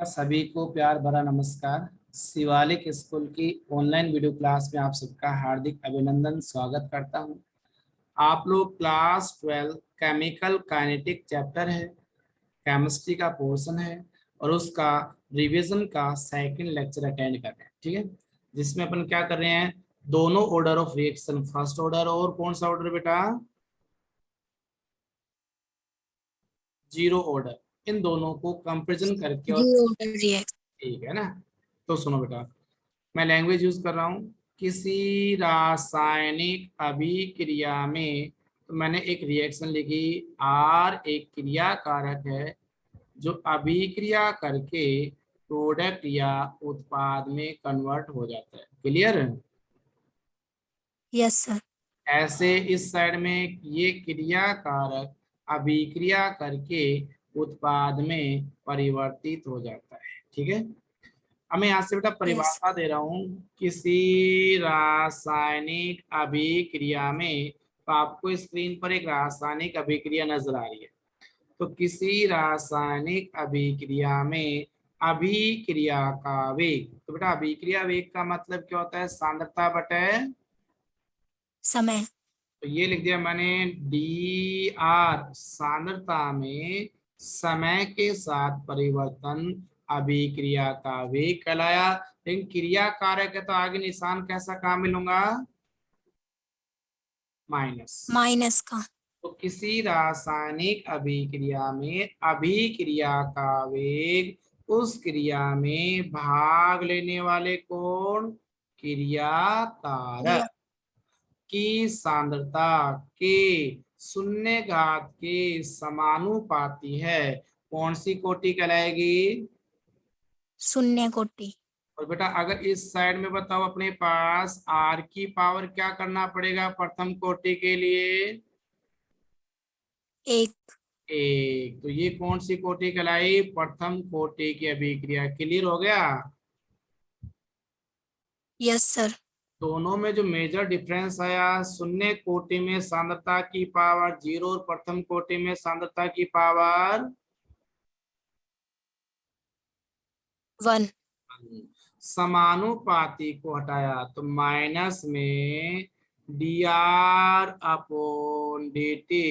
सभी को प्यार भरा नमस्कार। शिवालिक स्कूल की ऑनलाइन वीडियो क्लास में आप सबका हार्दिक अभिनंदन स्वागत करता हूं। आप लोग क्लास 12 केमिकल काइनेटिक चैप्टर है, केमिस्ट्री का पोर्शन है और उसका रिवीजन का सेकंड लेक्चर अटेंड कर रहे हैं। ठीक है, जिसमें अपन क्या कर रहे हैं, दोनों order of reaction, first order और कौन सा ऑर्डर बेटा, जीरो ऑर्डर, इन दोनों को कंपेरिजन करके और ठीक है ना। तो सुनो बेटा, मैं लैंग्वेज यूज कर रहा हूँ। किसी रासायनिक अभिक्रिया में, तो मैंने एक रिएक्शन लिखी, आर एक क्रिया कारक है जो अभिक्रिया करके प्रोडक्ट या उत्पाद में कन्वर्ट हो जाता है। क्लियर? Yes sir. ऐसे इस साइड में ये क्रिया कारक अभिक्रिया करके उत्पाद में परिवर्तित हो जाता है। ठीक है, अब मैं यहाँ से बेटा परिभाषा दे रहा हूँ। किसी रासायनिक अभिक्रिया में, तो आपको स्क्रीन पर एक रासायनिक अभिक्रिया नजर आ रही है। तो किसी रासायनिक अभिक्रिया में अभिक्रिया का वेग, तो बेटा अभिक्रिया वेग का मतलब क्या होता है, सांद्रता बटे समय। तो ये लिख दिया मैंने, डी आर, सांद्रता में समय के साथ परिवर्तन अभिक्रिया का वेग कहलाया। लेकिन क्रिया कारक है तो आगे निशान कैसा कहाँ मिलूंगा, माइनस का। तो किसी रासायनिक अभिक्रिया में अभिक्रिया का वेग उस क्रिया में भाग लेने वाले कौन, क्रिया कारक की सांद्रता के शून्य घात के समानुपाती है। कौन सी कोटि कहलाएगी, शून्य कोटि। और बेटा अगर इस साइड में बताओ अपने पास आर की पावर क्या करना पड़ेगा प्रथम कोटि के लिए, एक। एक, तो ये कौन सी कोटि कहलाई, प्रथम कोटि की अभिक्रिया। क्लियर हो गया? Yes sir. दोनों में जो मेजर डिफरेंस आया, शून्य कोटि में सांद्रता की पावर 0 और प्रथम कोटि में सांद्रता की पावर 1। समानुपाती को हटाया तो माइनस में D R upon D T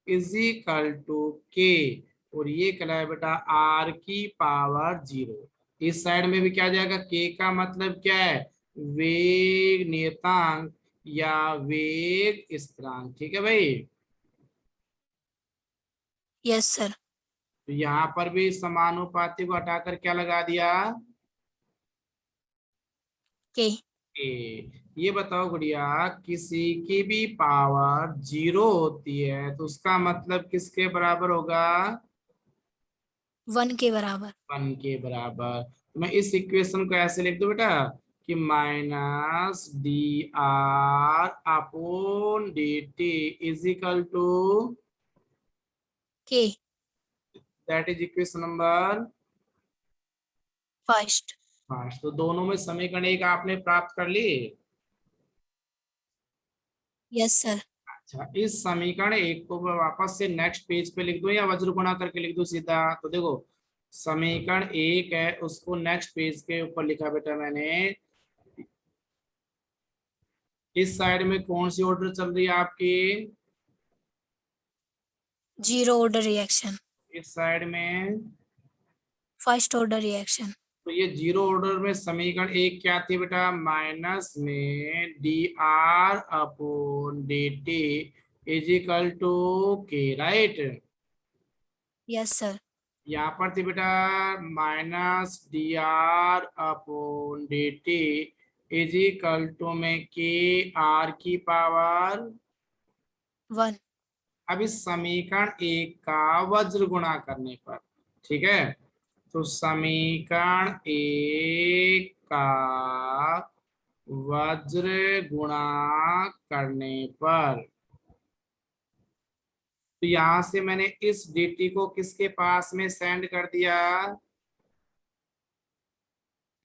is equal to K, और ये कहलाया बेटा आर की पावर 0। इस साइड में भी क्या जाएगा, के का मतलब क्या है, वेग नियतांक या वेग स्थिरांक। ठीक है भाई, यस सर। तो यहाँ पर भी समानुपाती को हटाकर क्या लगा दिया, के। ये बताओ गुड़िया, किसी की भी पावर 0 होती है तो उसका मतलब किसके बराबर होगा, 1 के बराबर। 1 के बराबर। तो मैं इस इक्वेशन को ऐसे लिख दूं बेटा कि minus D R upon D T is equal to, K. That is equation number first. 5। तो दोनों में समीकरण एक आपने प्राप्त कर ली। Yes sir. अच्छा, इस समीकरण एक को मैं वापस से नेक्स्ट पेज पे लिख दूं या वज्र गुणा करके लिख दूं सीधा, तो देखो समीकरण एक है उसको नेक्स्ट पेज के ऊपर लिखा बेटा मैंने। इस साइड में कौन सी ऑर्डर चल रही है आपकी, जीरो ऑर्डर रिएक्शन। इस साइड में, फर्स्ट ऑर्डर रिएक्शन। तो ये जीरो ऑर्डर में समीकरण एक क्या थी बेटा, माइनस में D R upon D T is equal to K, right. Yes sir. यहाँ पर थी बेटा minus D R upon D T is equal to में के आर की पावर 1। अब इस समीकरण एक का वज्र गुणा करने पर, ठीक है, तो समीकरण एक का वज्र गुणा करने पर, तो यहां से मैंने इस dt को किसके पास में सेंड कर दिया,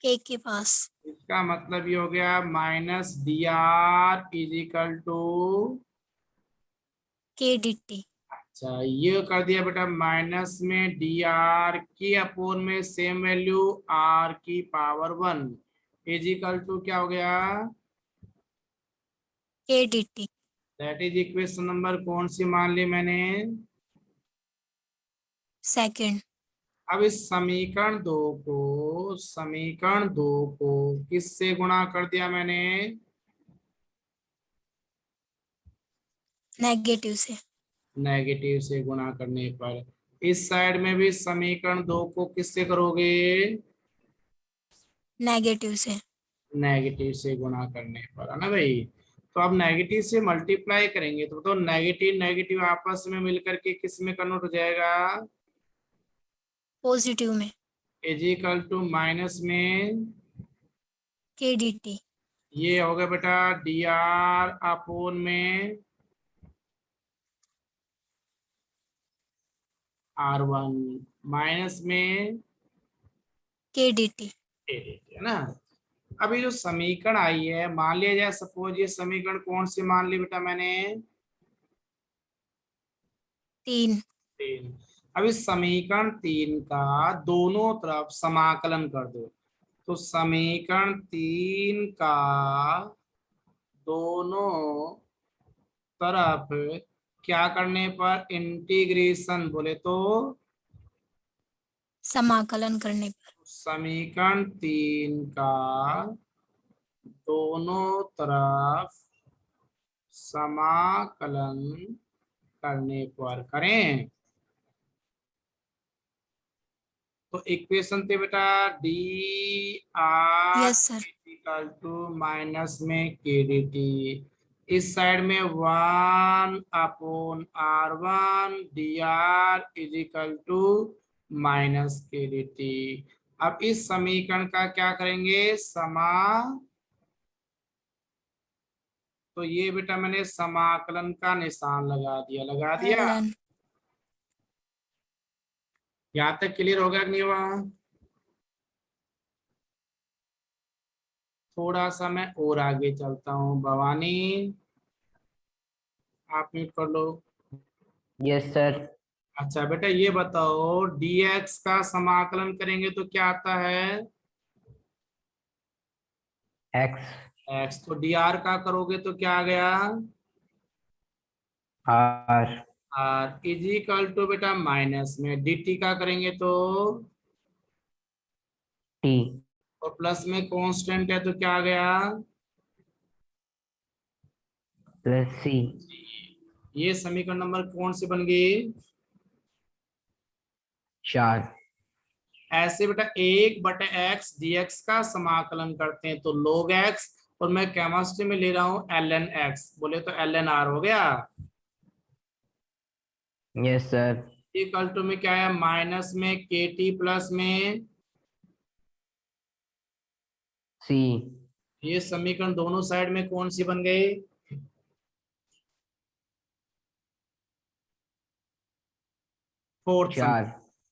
के पास। इसका मतलब ये हो गया minus D R is equal to, K D T. अच्छा ये कर दिया बेटा माइनस में डी आर की अपोन में सेम वैल्यू आर की पावर 1 इजिकल टू क्या हो गया, K D T. That is equation number कौन सी मान ली मैंने। सेकेंड। अब इस समीकरण दो को किससे गुणा कर दिया मैंने, नेगेटिव से। नेगेटिव से गुणा करने पर। इस साइड में भी समीकरण दो को किससे करोगे, नेगेटिव से। नेगेटिव से गुणा करने पर, है ना भाई। तो अब नेगेटिव से मल्टीप्लाई करेंगे तो नेगेटिव नेगेटिव आपस में मिलकर के किस में कन्वर्ट हो जाएगा, पॉजिटिव में। इजिकल टू माइनस में, के डी टी। ये हो गया बेटा डी आर अपोन में आर वन माइनस में के डी टी। है ना। अभी जो समीकरण आई है मान लिया जाए, सपोज ये समीकरण कौन सी मान ली बेटा मैंने, 3। 3। अब इस समीकरण 3 का दोनों तरफ समाकलन कर दो। तो समीकरण 3 का दोनों तरफ क्या करने पर, इंटीग्रेशन बोले तो, समाकलन करने पर। समीकरण 3 का दोनों तरफ समाकलन करने पर करें तो इक्वेशन थे बेटा D R yes sir. Equal to minus में के डी टी, इस साइड में 1/R1 D R is equal to minus K D T. अब इस समीकरण का क्या करेंगे, तो ये बेटा मैंने समाकलन का निशान लगा दिया। LN। यहाँ तक क्लियर हो गया कि नहीं हुआ, थोड़ा सा मैं और आगे चलता हूँ। भवानी आप म्यूट कर लो। Yes sir. अच्छा बेटा ये बताओ dx का समाकलन करेंगे तो क्या आता है, एक्स। x। तो dr का करोगे तो क्या आ गया, आर। r इजिकल टू बेटा माइनस में dt का करेंगे तो, टी। और प्लस में कांस्टेंट है तो क्या आ गया, प्लस सी। ये समीकरण नंबर कौन सी बन गई, 4। ऐसे बेटा 1/x dx का समाकलन करते हैं तो log x, और मैं केमिस्ट्री में ले रहा हूं ln x, बोले तो ln r हो गया। Yes sir. इक्वल टू में क्या है, माइनस में के टी प्लस में, सी। ये समीकरण दोनों साइड में कौन सी बन गई, फोर्थ 4।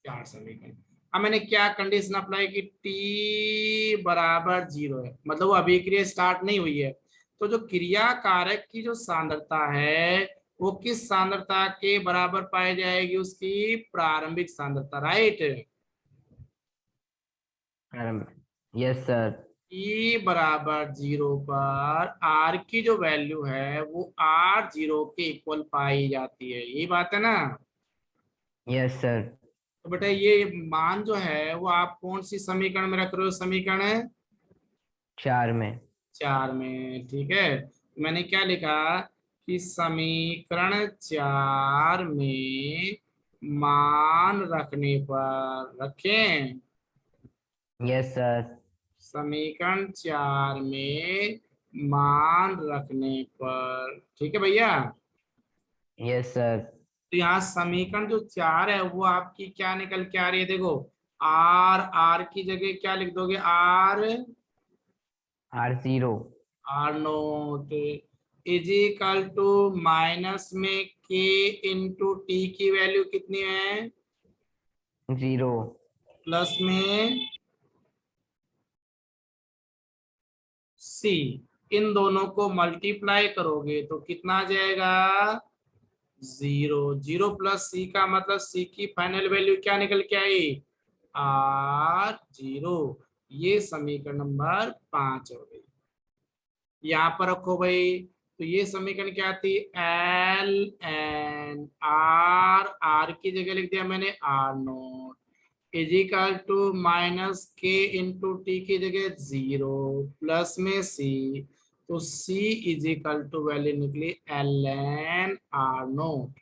4 समीकरण। अब मैंने क्या कंडीशन अप्लाई की, t बराबर 0 है, मतलब वो अभिक्रिया स्टार्ट नहीं हुई है। तो जो क्रिया कारक की जो सांद्रता है वो किस सांद्रता के बराबर पाई जाएगी, उसकी प्रारंभिक सांद्रता, राइट। Yes sir. ई बराबर 0 पर आर की जो वैल्यू है वो R0 के इक्वल पाई जाती है, यही बात है ना। Yes sir. तो बेटा ये मान जो है वो आप कौन सी समीकरण में रख रहे हो, समीकरण है 4 में। 4 में, ठीक है। मैंने क्या लिखा कि समीकरण 4 में मान रखने पर, रखें यस सर। समीकरण 4 में मान रखने पर, ठीक है भैया। Yes sir. तो यहाँ समीकरण जो 4 है वो आपकी क्या निकल के आ रही है, देखो आर की जगह क्या लिख दोगे, R0। R naught is equal to minus में के इंटू टी की वैल्यू कितनी है, 0। प्लस में सी, इन दोनों को मल्टीप्लाई करोगे तो कितना आ जाएगा, 0। 0 प्लस सी का मतलब सी की फाइनल वैल्यू क्या निकल के आई? R0। ये समीकरण नंबर 5 हो गई। यहाँ पर रखो भाई, तो ये समीकरण क्या थी? L N R, R की जगह लिख दिया मैंने R0 is equal to minus K into T की जगह 0 प्लस में सी, तो C is equal to value निकली ln R0।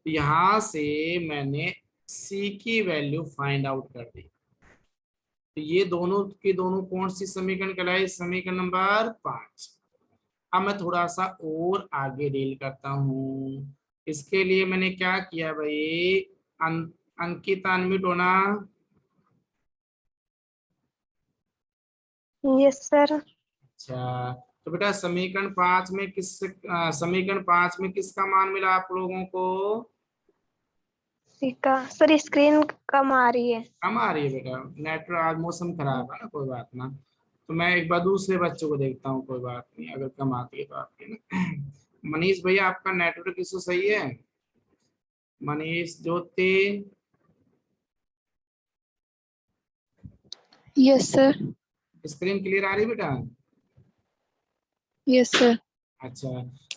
यहां से मैंने सी की वैल्यू फाइंड आउट कर दी। तो ये दोनों की दोनों कौन सी समीकरण कहलाई? समीकरण नंबर 5। अब मैं थोड़ा सा और आगे डील करता हूँ। इसके लिए मैंने क्या किया भाई? अंकित अनम्यूट होना। Yes sir. अच्छा, तो बेटा समीकरण 5 में समीकरण 5 में किसका मान मिला आप लोगों को? सीखा सर, स्क्रीन कम आ रही है। कम आ रही है बेटा? नेटवर्क आज मौसम खराब है ना, कोई बात ना। तो मैं एक बार दूसरे बच्चों को देखता हूँ, कोई बात नहीं, अगर कम आती है तो आपकी ना। मनीष भैया आपका नेटवर्क इशू सही है? Manish Jyoti. Yes sir. Screen clear आ रही है बेटा? Yes sir. अच्छा,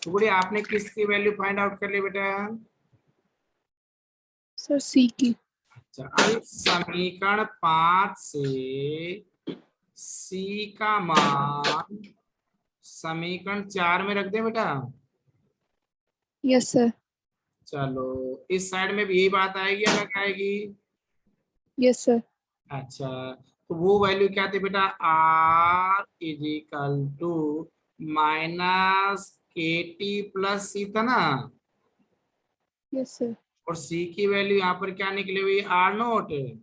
तो बोलिए आपने किसकी वैल्यू फाइंड आउट कर ली बेटा? सर सी की। अच्छा, अब इस समीकरण 5 से सी का मान समीकरण 4 में रख दे बेटा। Yes sir. चलो, इस साइड में भी यही बात आएगी, अलग आएगी? Yes sir. अच्छा, तो वो वैल्यू क्या थी बेटा? R is equal to minus K T plus C था ना, यस सर। और सी की वैल्यू यहाँ पर क्या निकली हुई? R0।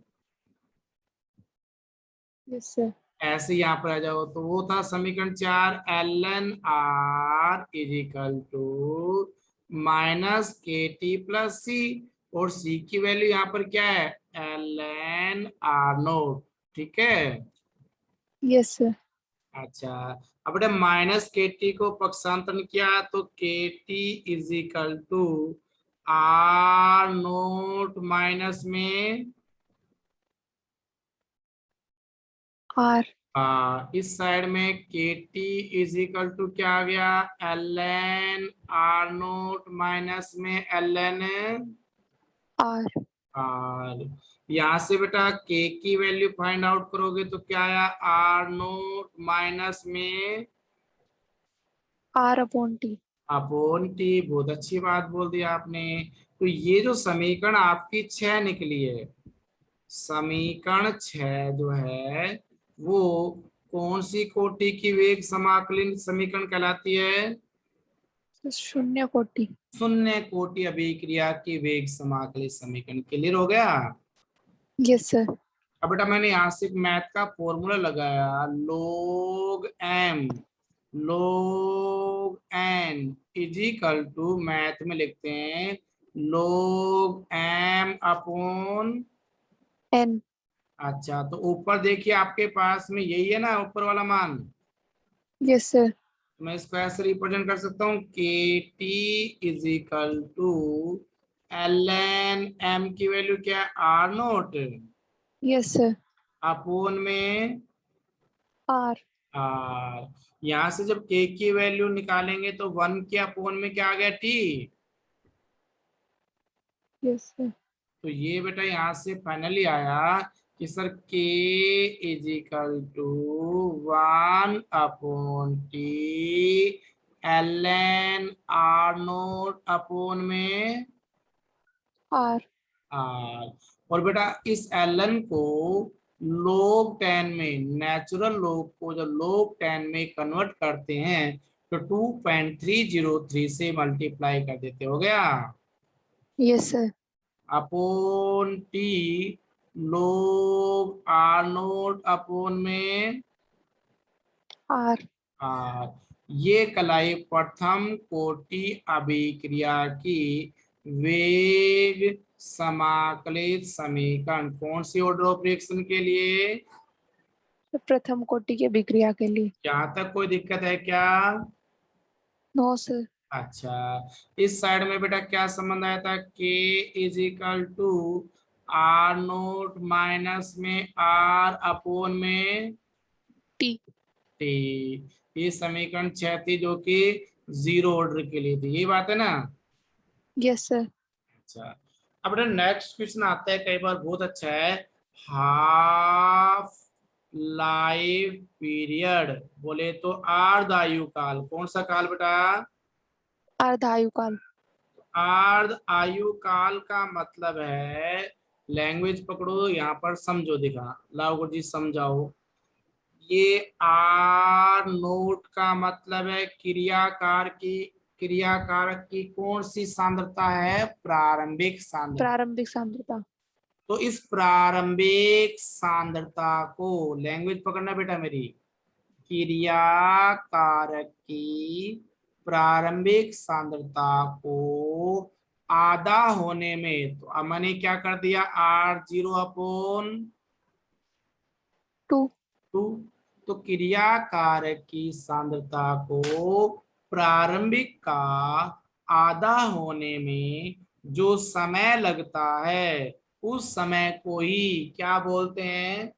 Yes sir. ऐसे यहाँ पर आ जाओ, तो वो था समीकरण 4, ln R is equal to minus K T plus C, और सी की वैल्यू यहाँ पर क्या है? ln R0। ठीक है। Yes sir. अच्छा, अब बेटा माइनस के टी को पक्षांतरण किया तो K T is equal to R0 minus में आर। इस साइड में K T is equal to क्या आ गया? ln R0 माइनस में ln आर। R। यहाँ से बेटा के की वैल्यू फाइंड आउट करोगे तो क्या आया? R0 माइनस में R upon T. Upon T. बहुत अच्छी बात बोल दी आपने। तो ये जो समीकरण आपकी 6 निकली है, समीकरण 6 जो है वो कौन सी कोटि की वेग समाकलन समीकरण कहलाती है? शून्य कोटि। शून्य कोटि अभिक्रिया की वेग समाकलित समीकरण। क्लियर हो गया? Yes sir. अब बेटा मैंने यहाँ से मैथ का फॉर्मूला लगाया, log n is equal to, math में लिखते हैं log m अपॉन। एन। अच्छा, तो ऊपर देखिए आपके पास में यही है ना ऊपर वाला मान? Yes sir. मैं इसको ऐसे रिप्रेजेंट कर सकता हूँ, K T is equal to ln m की वैल्यू क्या है? R0 yes sir. अपोन में आर। R। यहाँ से जब k की वैल्यू निकालेंगे तो 1 के अपोन में क्या आ गया? t। Yes sir. तो ये बेटा यहाँ से फाइनली आया कि sir k is equal to 1 upon T ln R0 upon में आर। R। और बेटा इस ln को log 10 में, नेचुरल log को जब log 10 में कन्वर्ट करते हैं तो 2.303 से मल्टीप्लाई कर देते, हो गया yes sir. Upon T log R0 upon में आर। R। ये कलाई प्रथम कोटि अभिक्रिया की वेग समाकलित समीकरण कौन सी ऑर्डर ऑफ रिएक्शन के लिए? प्रथम कोटि के अभिक्रिया के लिए। यहाँ तक कोई दिक्कत है क्या? No sir. अच्छा, इस साइड में बेटा क्या संबंध आया था, k is equal to R naught minus में आर अपोन में T. टी। ये समीकरण 6 थी जो कि जीरो ऑर्डर के लिए थी, यही बात है ना। Yes, sir. अच्छा, अब बेटा नेक्स्ट क्वेश्चन आता है, कई बार बहुत अच्छा है। हाफ लाइफ पीरियड बोले तो अर्ध आयु काल, कौन सा काल बेटा, अर्धायुकाल. अर्ध आयु काल का मतलब है, लैंग्वेज पकड़ो यहाँ पर, समझो दिखा, लाओ गुरुजी समझाओ। ये आर नोट का मतलब है क्रियाकारक की कौन सी सांद्रता है, प्रारंभिक सांद्रता। प्रारंभिक सांद्रता. तो इस प्रारंभिक सांद्रता को, लैंग्वेज पकड़ना बेटा मेरी, क्रियाकारक की प्रारंभिक सांद्रता को आधा होने में, तो अब मैंने क्या कर दिया, आर जीरो अपोन 2. 2। तो क्रियाकारक की सांद्रता को प्रारंभिक का आधा होने में जो समय लगता है, उस समय को ही क्या बोलते हैं,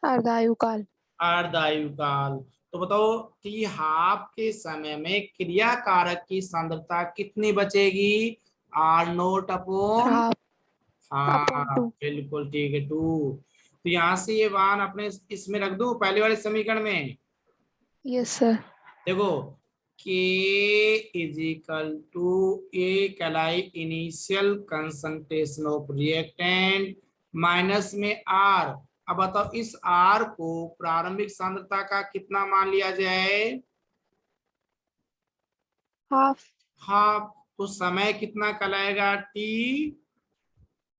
अर्धायुकाल. अर्धायु काल। तो बताओ, टी हाफ के समय में क्रियाकारक की सांद्रता कितनी बचेगी, R naught upon, half upon हाँ 2. बिल्कुल ठीक है, 2। तो यहाँ से ये मान अपने इसमें रख दो पहले वाले समीकरण में। Yes, sir. देखो, k इज इक्वल टू ए कहलाई initial concentration of reactant minus में r। अब बताओ इस r को प्रारंभिक सांद्रता का कितना मान लिया जाए, हाफ. हाफ। तो समय कितना कहलाएगा, t,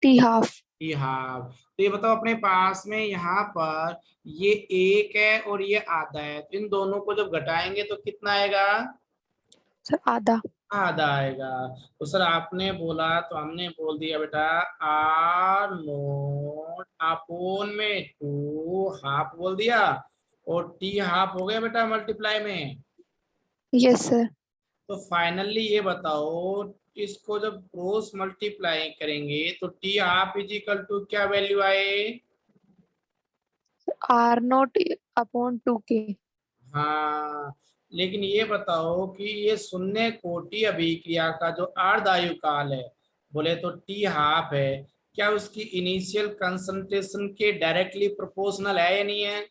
T half. T half. तो ये बताओ अपने पास में यहाँ पर ये एक है और ये आधा है, तो इन दोनों को जब घटाएंगे तो कितना आएगा, Sir, आधा. आधा आएगा। तो सर आपने बोला तो हमने बोल दिया बेटा, आर नोट अपोन में 2 हाफ बोल दिया, और टी हाफ हो गया बेटा मल्टीप्लाई में। Yes, sir. तो फाइनली ये बताओ, इसको जब क्रॉस मल्टीप्लाई करेंगे तो T half is equal to क्या वैल्यू आए, R naught upon 2K. हाँ। लेकिन ये बताओ कि ये शून्य कोटि अभिक्रिया का जो अर्धायु काल है, बोले तो टी हाफ है, क्या उसकी इनिशियल कंसंट्रेशन के डायरेक्टली प्रोपोर्शनल है या नहीं है।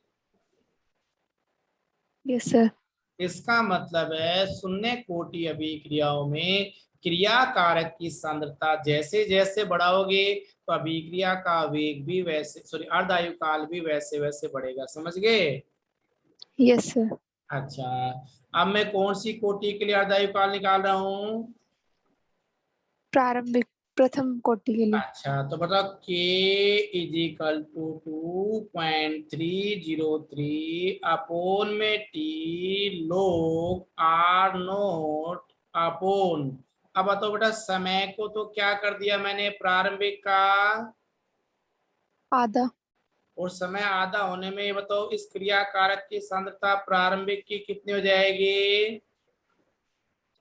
Yes, sir. इसका मतलब है शून्य कोटि अभिक्रियाओं में क्रियाकारक की सांद्रता जैसे जैसे बढ़ाओगे तो अभिक्रिया का वेग भी वैसे, सॉरी अर्धायु काल भी वैसे वैसे बढ़ेगा, समझ गए। Yes, sir. अच्छा, अब मैं कौन सी कोटि के लिए अर्धायु काल निकाल रहा हूँ, प्रारंभिक प्रथम कोटि के लिए. अच्छा तो बताओ, k is equal to 2.303 upon में t log r naught upon. अब बताओ बेटा, समय को तो क्या कर दिया मैंने, प्रारंभिक का, आधा. और समय आधा होने में ये बताओ इस क्रियाकारक की सांद्रता प्रारंभिक की कितनी हो जाएगी,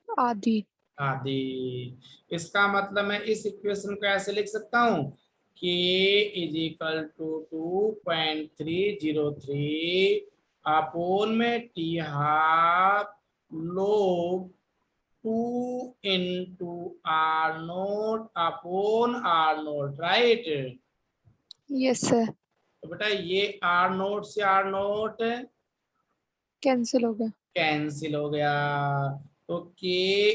आधी. आधी। इसका मतलब मैं इस इक्वेशन को ऐसे लिख सकता हूँ, k is equal to 2.303 upon में T half log 2 into R naught upon R naught, right. Yes, sir. तो बेटा ये आर नोट से आर नोट कैंसिल हो गया. कैंसिल हो गया। तो k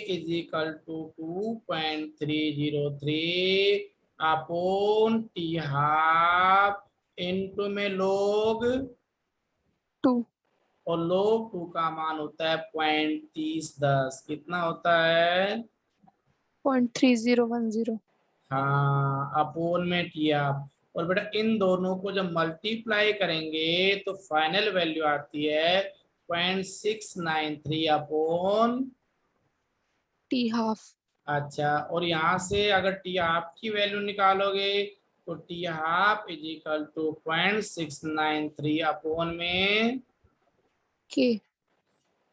is equal to 2.303 upon T half into में लोग, 2. और लोग 2 का मान होता है 0.3010, कितना होता है, 0.3010. हाँ अपोन में टी हाफ। और बेटा इन दोनों को जब मल्टीप्लाई करेंगे तो फाइनल वैल्यू आती है 0.693 अपोन, T half. अच्छा। और यहाँ से अगर टी हाफ की वैल्यू निकालोगे तो T half is equal to 0.693 upon में, K.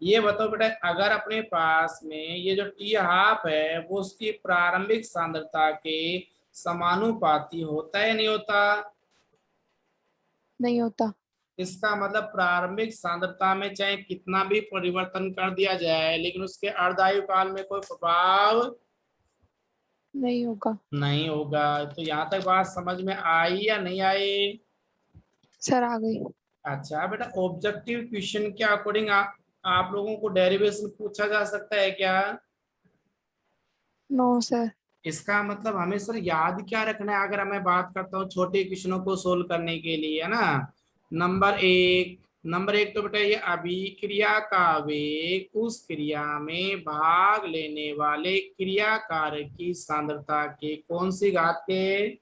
ये बताओ बेटा, अगर अपने पास में ये जो टी हाफ है वो उसकी प्रारंभिक सांद्रता के समानुपाती होता है नहीं होता? नहीं होता। इसका मतलब प्रारंभिक सांद्रता में चाहे कितना भी परिवर्तन कर दिया जाए लेकिन उसके अर्धायु काल में कोई प्रभाव नहीं होगा। नहीं होगा। तो यहाँ तक बात समझ में आई या नहीं आई? सर आ गई। अच्छा बेटा, ऑब्जेक्टिव क्वेश्चन के अकॉर्डिंग आप लोगों को डेरिवेशन पूछा जा सकता है क्या? No sir. इसका मतलब हमें सर याद क्या रखना है? अगर मैं बात करता हूँ छोटे क्वेश्चनों को सोल्व करने के लिए, है ना। नंबर एक तो बेटा ये अभिक्रिया का वेग उस क्रिया में भाग लेने वाले क्रियाकारक की सांद्रता के कौन सी घात के?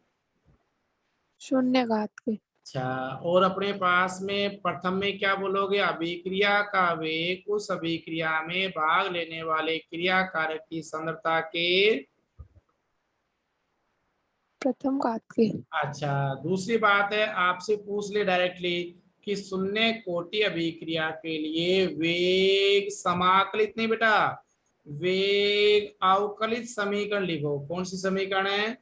शून्य घात के। अच्छा, और अपने पास में प्रथम में क्या बोलोगे? अभिक्रिया का वेग उस अभिक्रिया में भाग लेने वाले क्रियाकारक की सांद्रता के? प्रथम घात के। अच्छा, दूसरी बात है, आपसे पूछ ले डायरेक्टली कि शून्य कोटि अभिक्रिया के लिए वेग समाकलित नहीं बेटा, वेग अवकलित समीकरण लिखो। कौन सी समीकरण है?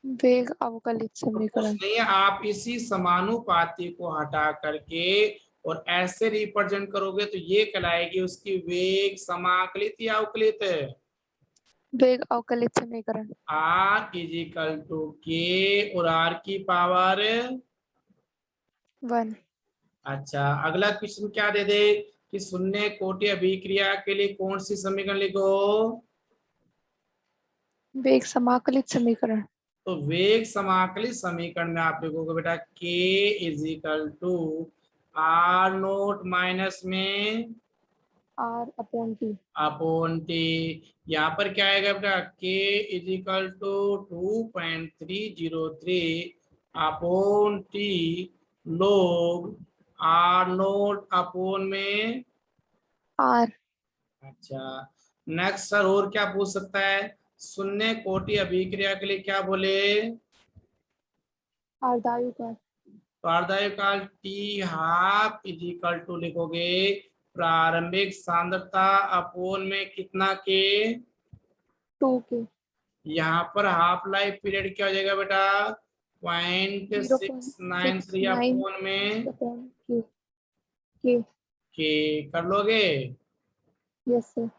वेग अवकलित तो कुछ समीकरण। नहीं है, आप इसी समानुपाती को हटा करके और ऐसे रिप्रेजेंट करोगे तो ये कहलाएगी उसकी वेग समाकलित या अवकलित। वेग अवकलित समीकरण। Are is equal to K और आर की पावर। 1। अच्छा, अगला क्वेश्चन क्या दे दे कि शून्य कोटि अभिक्रिया के लिए कौन सी समीकरण लिखो? वेग समाकलित समीकरण। तो वेग समाकलित समीकरण में आप लिखोगे बेटा K is equal to R naught minus में R upon T। Upon T. यहाँ पर क्या आएगा बेटा? K is equal to 2.303 upon T log R naught upon में। R। अच्छा, नेक्स्ट सर और क्या पूछ सकता है? शून्य कोटि अभिक्रिया के लिए क्या बोले? अर्धायु का। तो अर्धायु काल T half is equal to लिखोगे प्रारंभिक सांद्रता अपोन में कितना के? 2 के। यहाँ पर हाफ लाइफ पीरियड क्या हो जाएगा बेटा? 0.693 0.69 अपोन में अपॉन के। के कर लोगे? Yes sir.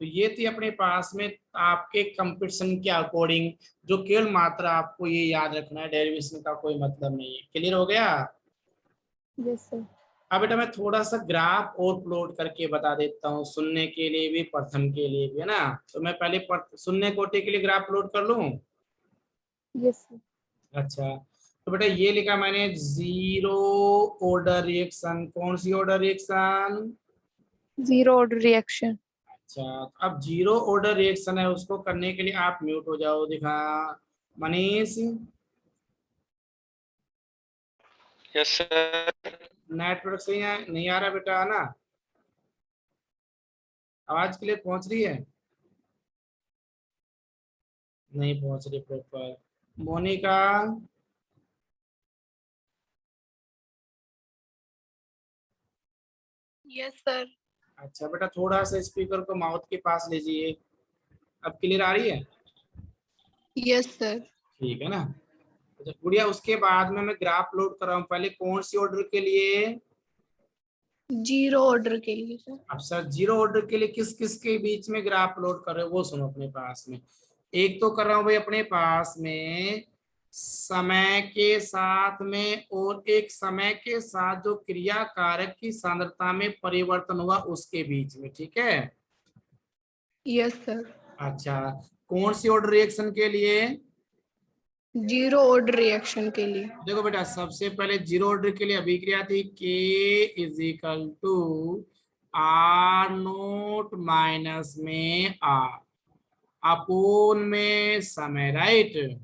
तो ये थी अपने पास में आपके कंपटीशन के अकॉर्डिंग, जो केवल मात्रा आपको ये याद रखना है, डेरिवेशन का कोई मतलब नहीं है। क्लियर हो गया? Yes sir. अब बेटा मैं थोड़ा सा ग्राफ और प्लॉट करके बता देता हूँ, शून्य के लिए भी प्रथम के लिए भी, है ना। तो मैं पहले शून्य कोटि के लिए ग्राफ प्लॉट कर लूं। Yes sir. अच्छा, तो बेटा ये लिखा मैंने जीरो ऑर्डर रिएक्शन। कौन सी order reaction? Zero order reaction. अच्छा, तो अब जीरो ऑर्डर रिएक्शन है, उसको करने के लिए आप म्यूट हो जाओ। दिखा मनीष, यस सर। नेटवर्क सही है नहीं आ रहा बेटा, है ना? आवाज क्लियर पहुंच रही है? नहीं पहुंच रही प्रॉपर। Monika, yes sir. अच्छा बेटा थोड़ा सा स्पीकर को माउथ के पास लीजिए। अब क्लियर आ रही है? Yes sir. ठीक है ना। अच्छा गुड़िया, उसके बाद में मैं ग्राफ लोड कर रहा हूँ। पहले कौन सी ऑर्डर के लिए? जीरो ऑर्डर के लिए सर। अब सर जीरो ऑर्डर के लिए किस किस के बीच में ग्राफ लोड कर रहे हो वो सुनो अपने पास में। एक तो कर रहा हूँ भाई अपने पास में समय के साथ में, और एक समय के साथ जो क्रिया कारक की सांद्रता में परिवर्तन हुआ उसके बीच में। ठीक है? Yes sir. अच्छा, कौन सी ऑर्डर रिएक्शन के लिए? जीरो ऑर्डर रिएक्शन के लिए। देखो बेटा, सबसे पहले जीरो ऑर्डर के लिए अभिक्रिया थी K is equal to R naught minus में आर अपोन में समय, राइट।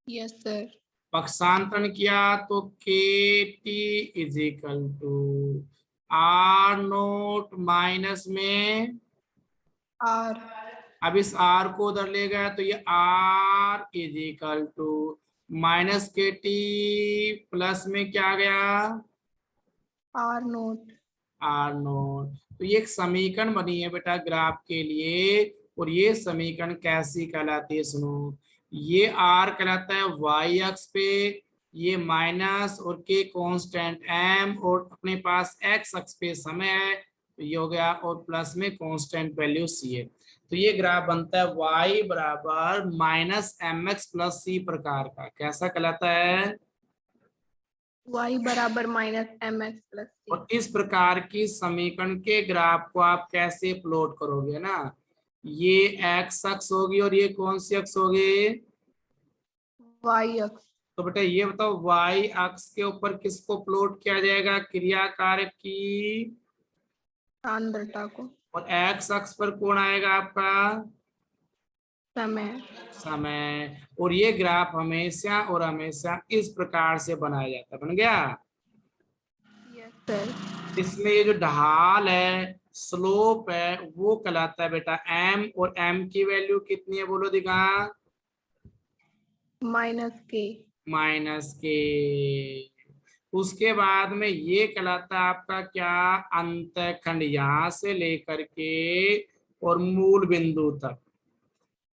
Yes sir. पक्षांतरण किया तो K T is equal to R naught minus में। आर। अब इस आर को उधर ले गया तो ये R is equal to minus K T plus में क्या आ गया? R naught. R naught. तो ये एक समीकरण बनी है बेटा ग्राफ के लिए, और ये समीकरण कैसी कहलाती है सुनो। ये आर कहलाता है वाई अक्ष पे, ये माइनस और के कांस्टेंट एम, और अपने पास एक्स अक्ष पे समय है, तो ये हो गया, और प्लस में कांस्टेंट वैल्यू सी है। तो ये ग्राफ बनता है y बराबर माइनस एम एक्स प्लस सी प्रकार का। कैसा कहलाता है? y बराबर -mx+c। और इस प्रकार की समीकरण के ग्राफ को आप कैसे प्लॉट करोगे ना, ये एक्स अक्ष होगी और ये कौन सी अक्ष होगी? y अक्ष। तो बेटा ये बताओ y अक्ष के ऊपर किसको प्लॉट किया जाएगा? क्रिया कारक की सांद्रता को। और एक्स अक्ष पर कौन आएगा आपका? समय। समय। और ये ग्राफ हमेशा और हमेशा इस प्रकार से बनाया जाता है। बन गया? Yes sir. इसमें ये जो ढाल है, स्लोप है, वो कहलाता है बेटा m, और m की वैल्यू कितनी है बोलो दिखा? -k। -k। उसके बाद में ये कहलाता है आपका क्या? अंतःखंड, यहां से लेकर के और मूल बिंदु तक,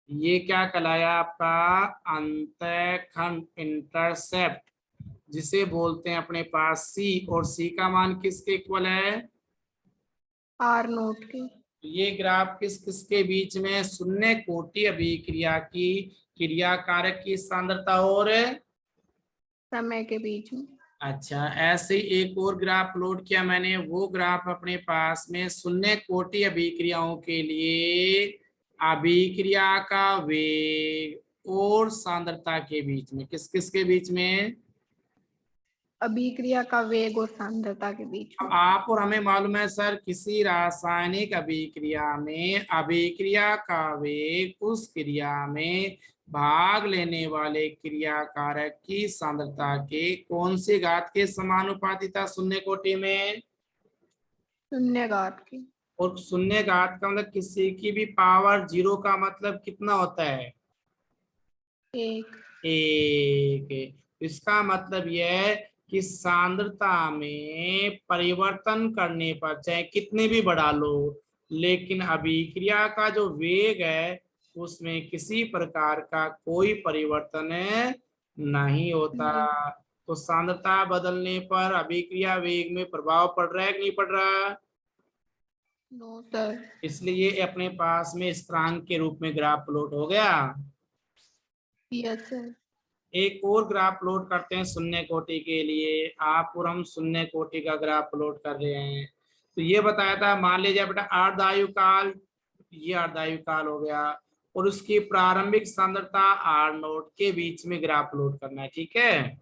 ये क्या कहलाया आपका? अंतःखंड, इंटरसेप्ट, जिसे बोलते हैं अपने पास c, और c का मान किसके इक्वल है? r नोट के। ये ग्राफ किस किसके बीच में? शून्य कोटि अभिक्रिया की क्रिया कारक की सांद्रता और समय के बीच में। अच्छा, ऐसे ही एक और ग्राफ लोड किया मैंने, वो ग्राफ अपने पास में शून्य कोटि अभिक्रियाओं के लिए अभिक्रिया का वेग और सांद्रता के बीच में, किस किस के बीच में? अभिक्रिया का वेग और सांद्रता के बीच अब में। आप और हमें मालूम है सर, किसी रासायनिक अभिक्रिया में अभिक्रिया का वेग उस क्रिया में भाग लेने वाले क्रिया कारक की सांद्रता के कौन सी घात के समानुपाती था शून्य कोटि में? शून्य घात की। और शून्य घात का मतलब किसी की भी पावर 0 का मतलब कितना होता है? 1। एक। इसका मतलब यह है कि सांद्रता में परिवर्तन करने पर चाहे कितने भी बढ़ा लो, लेकिन अभिक्रिया का जो वेग है उसमें किसी प्रकार का कोई परिवर्तन नहीं होता। तो सांद्रता बदलने पर अभिक्रिया वेग में प्रभाव पड़ रहा है कि नहीं पड़ रहा? No sir. इसलिए ये अपने पास में स्थिरांक के रूप में ग्राफ प्लॉट हो गया। Yes sir. एक और ग्राफ प्लॉट करते हैं शून्य कोटि के लिए। आप और हम शून्य कोटि का ग्राफ प्लॉट कर रहे हैं। तो ये बताया था, मान लीजिए बेटा अर्धायु काल, ये अर्धायु काल हो गया, और उसकी प्रारंभिक सांद्रता आर नोट के बीच में ग्राफ प्लॉट करना है, ठीक है?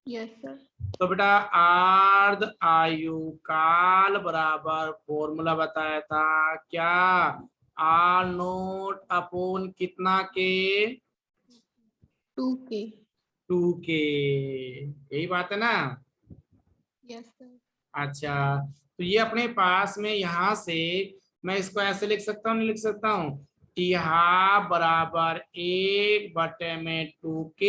Yes sir. तो बेटा अर्ध आयु काल बराबर फॉर्मूला बताया था क्या? आर नोट अपोन कितना के? 2k। 2k। यही बात है ना? Yes sir. अच्छा, तो ये अपने पास में यहाँ से मैं इसको ऐसे लिख सकता हूँ, नहीं लिख सकता हूँ? टी हाफ बराबर 1/2k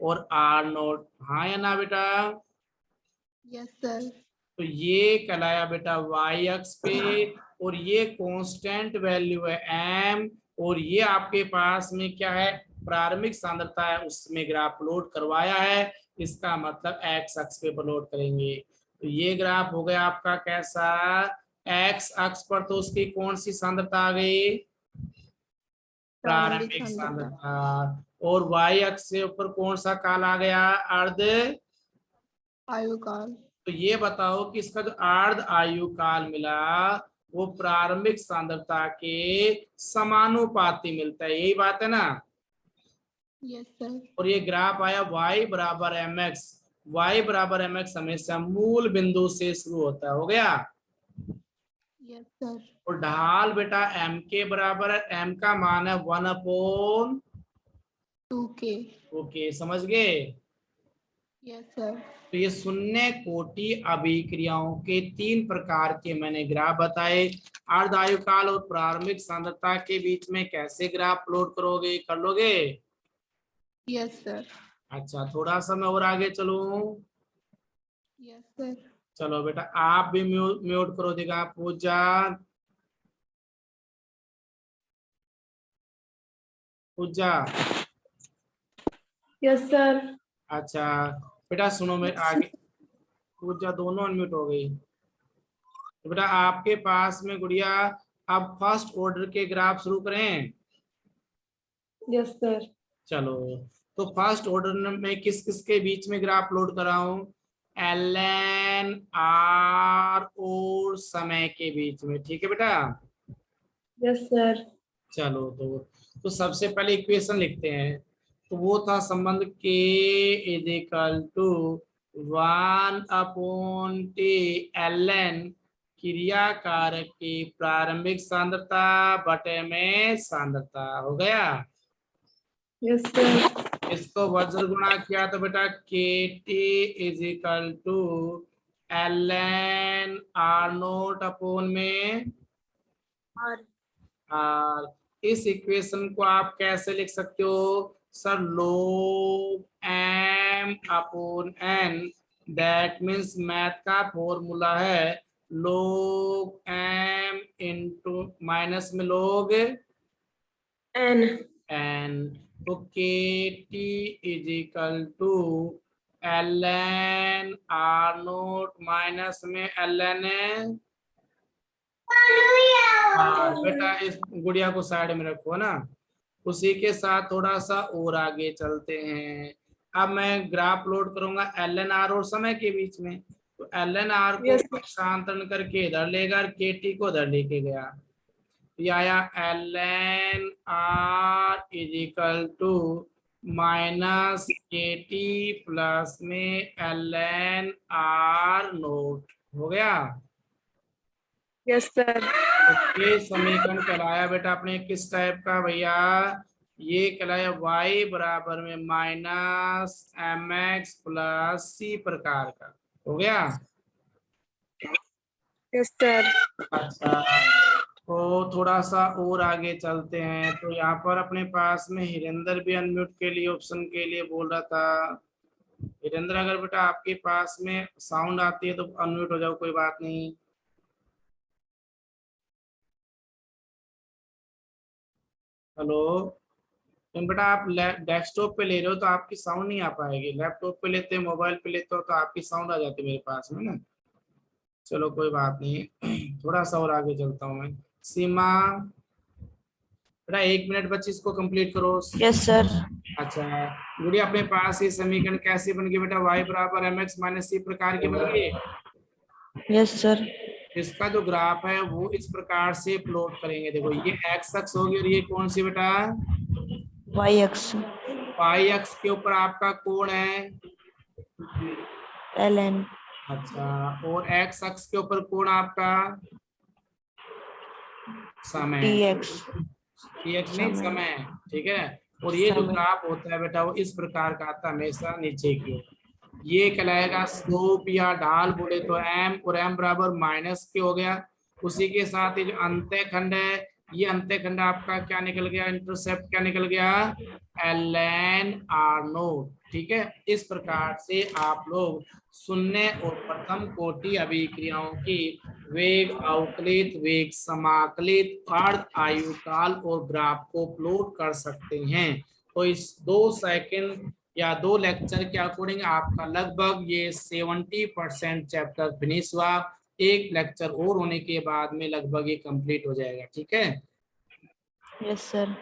और आर नोट, हाँ या ना बेटा? Yes sir. तो ये कहलाया बेटा y अक्ष पे, और ये कांस्टेंट वैल्यू है m, और ये आपके पास में क्या है? प्रारंभिक सांद्रता है, उसमें ग्राफ प्लॉट करवाया है। इसका मतलब x अक्ष पे प्लॉट करेंगे। तो ये ग्राफ हो गया आपका कैसा? x अक्ष पर तो उसकी कौन सी सांद्रता आ गई? प्रारंभिक सांद्रता। और y अक्ष से ऊपर कौन सा काल आ गया? अर्ध आयु काल। तो ये बताओ कि इसका जो अर्ध आयु काल मिला वो प्रारंभिक सांद्रता के समानुपाती मिलता है, यही बात है ना? Yes sir. और ये ग्राफ आया y बराबर mx। y बराबर mx हमेशा मूल बिंदु से शुरू होता है, हो गया? Yes sir. और ढाल बेटा m के बराबर है, m का मान है 1/2k। ओके, समझ गए? Yes sir. तो ये शून्य कोटि अभिक्रियाओं के 3 प्रकार के मैंने ग्राफ बताए। अर्ध आयु काल और प्रारंभिक सांद्रता के बीच में कैसे ग्राफ प्लॉट करोगे, कर लोगे? Yes sir. अच्छा, थोड़ा सा मैं और आगे चलूं। Yes sir. चलो बेटा आप भी म्यूट करो देगा पूजा। पूजा यस सर। अच्छा बेटा सुनो, मेरे आगे पूजा दोनों अनम्यूट हो गई। तो बेटा आपके पास में गुड़िया अब फर्स्ट ऑर्डर के ग्राफ शुरू करें। Yes sir. चलो तो फर्स्ट ऑर्डर में किस किस के बीच में ग्राफ लोड कर रहा हूँ, ln r और समय के बीच में, ठीक है बेटा। Yes sir. चलो तो सबसे पहले इक्वेशन लिखते हैं। तो वो था संबंध k is equal to 1/t ln क्रिया कारक की प्रारंभिक सांद्रता बटे में सांद्रता, हो गया। Yes sir. इसको वज्र गुणा किया तो बेटा KT is equal to ln r0 upon में r। इस इक्वेशन को आप कैसे लिख सकते हो sir, log m upon n। That means math का फॉर्मूला है log m इंटू माइनस में log एन। n। तो KT is equal to ln r0 minus में ln बेटा इस गुड़िया को साइड में रखो ना। उसी के साथ थोड़ा सा और आगे चलते हैं। अब मैं ग्राफ लोड करूंगा ln r और समय के बीच में। तो ln r को Yes. पक्षांतरण करके इधर लेगा, KT को इधर लेके गया, ये आया ln r is equal to minus KT plus में ln r0, हो गया। Yes sir. तो ये समीकरण कहलाया बेटा अपने किस टाइप का भैया, ये कहलाया y बराबर में माइनस mx प्लस c प्रकार का, हो गया। Yes sir. अच्छा तो थोड़ा सा और आगे चलते हैं। तो यहाँ पर अपने पास में हिरेंद्र भी अनम्यूट के लिए ऑप्शन के लिए बोल रहा था। हिरेंद्र अगर बेटा आपके पास में साउंड आती है तो अनम्यूट हो जाओ, कोई बात नहीं। हेलो बेटा आप डेस्कटॉप पे ले रहे हो तो आपकी साउंड नहीं आ पाएगी, लैपटॉप पे लेते मोबाइल पे लेते हो तो आपकी साउंड आ जाती है मेरे पास में ना। चलो कोई बात नहीं, थोड़ा सा और आगे चलता हूँ मैं। सीमा बेटा 1 मिनट बच्ची इसको कंप्लीट करो। Yes sir. अच्छा गुड़िया अपने पास ये समीकरण कैसे बन गई बेटा, y बराबर mx माइनस c प्रकार की बन गई। Yes sir. इसका जो ग्राफ है वो इस प्रकार से प्लॉट करेंगे। देखो ये x अक्ष होगी और ये कौन सी बेटा, वाई एक्स y अक्ष के ऊपर आपका कोण है एल एन। अच्छा, और x अक्ष के ऊपर कोण आपका समय, टी एक्स नहीं समय, ठीक है। और ये जो ग्राफ होता है बेटा वो इस प्रकार का आता है हमेशा नीचे की ओर। ये कहलाएगा स्लोप या ढाल बोले तो m, और m बराबर माइनस के हो गया। उसी के साथ ये जो अंतःखंड है, ये अंतःखंड आपका क्या निकल गया, इंटरसेप्ट क्या निकल गया, ln r0, ठीक है। इस प्रकार से आप लोग शून्य और प्रथम कोटि अभिक्रियाओं की वेग अवकलित, वेग समाकलित, अर्ध आयुकाल और ग्राफ को प्लॉट कर सकते हैं। तो इस 2 सेकंड या 2 लेक्चर के अकॉर्डिंग आपका लगभग ये 70% चैप्टर फिनिश हुआ। एक लेक्चर और होने के बाद में लगभग ये कंप्लीट हो जाएगा, ठीक है। Yes sir.